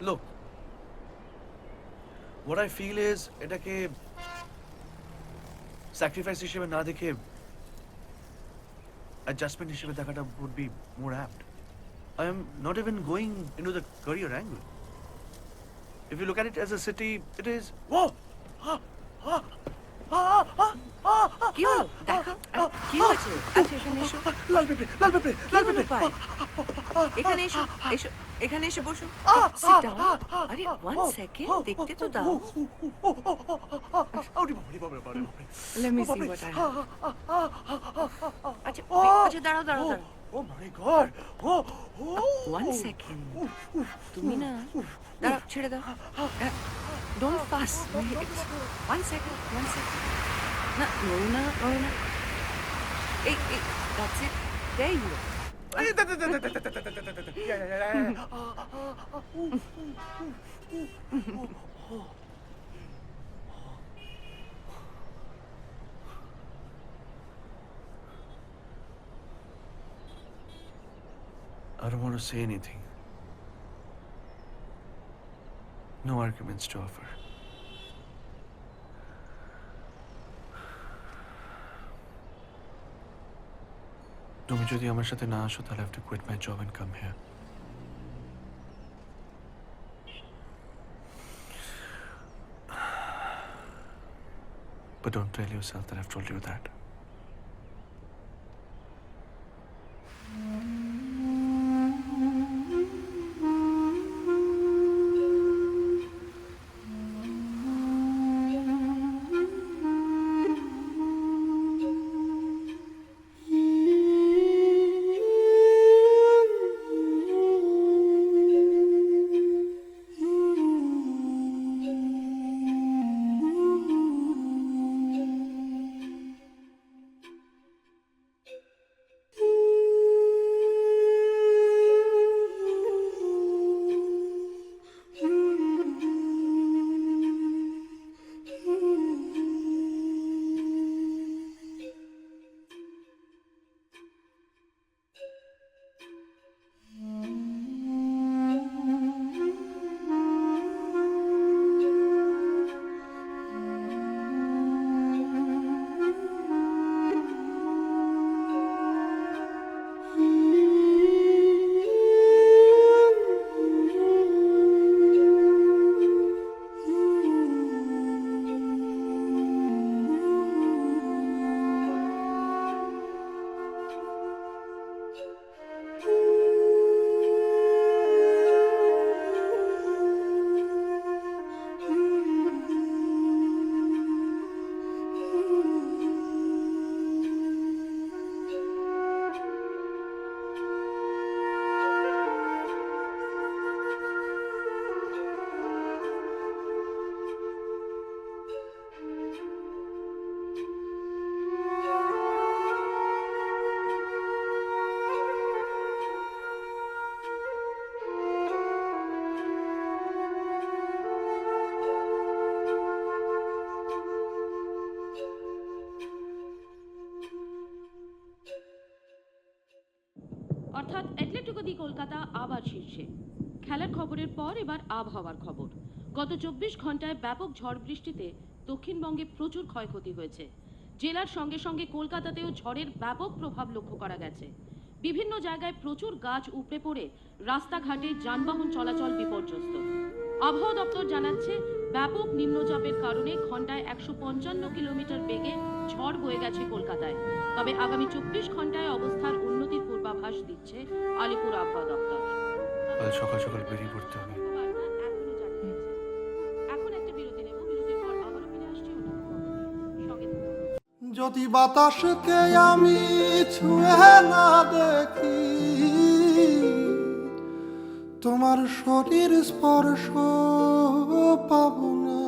Look, what I feel is এটাকে sacrifice হিসেবে না দেখে অ্যাডজাস্টমেন্ট হিসেবে দেখাটা would be more apt. I am not even going into the career angle. If you look at it as a city, it is. Whoa! কি হলো দেখো কি হয়েছে? আচ্ছা এখানে এসো। লাল পেঁপড়ে, লাল পেঁপড়ে, লাল কি হলো পেঁপড়ে। পায়ে? এখানে এসো এসো এখানে এসে বসো। Sit down. আরে one second দেখতে তো দাও। ওরে বাবারে, বাবারে, বাবারে, বাবারে। Let me see what I have. আচ্ছা আচ্ছা দাঁড়াও দাঁড়াও দাঁড়াও। Oh my God! One second. তুমি না দাঁড়াও ছেড়ে দাও। Don't fuss. One second. না নড়ো না নড়ো না। এই that's it. There you go. I don't want to say anything. No arguments to offer. তুমি যদি আমার সাথে না আসো তাহলে I have to quit my job and come here. But don't tell yourself that I've told you that. অর্থাৎ Atletico দি কলকাতা আবার শীর্ষে। খেলার খবরের পর এবার আবহাওয়ার খবর। গত 24 ঘন্টায় ব্যাপক ঝড় বৃষ্টিতে দক্ষিণবঙ্গে প্রচুর ক্ষয়ক্ষতি হয়েছে। জেলার সঙ্গে সঙ্গে কলকাতাতেও ঝড়ের ব্যাপক প্রভাব লক্ষ্য করা গেছে। বিভিন্ন জায়গায় প্রচুর গাছ উপড়ে পড়ে রাস্তাঘাটে যানবাহন চলাচল বিপর্যস্ত। আবহাওয়া দপ্তর জানাচ্ছে ব্যাপক নিম্নচাপের কারণে ঘন্টায় 155 কিলোমিটার বেগে ঝড় বয়ে গেছে কলকাতায়। তবে আগামী 24 ঘন্টায় অবস্থার উন্নতির পূর্বাভাস দিচ্ছে আলিপুর আবহাওয়া দপ্তর। কাল সকাল সকাল বেরিয়ে পড়তে হবে। এখন একটা বিরতি নেব, বিরতির পর আবারও ফিরে আসছি সঙ্গে যদি বাতাসকে আমি ছুঁয়ে না দেখি, তোমার শরীর স্পর্শ পাবো না।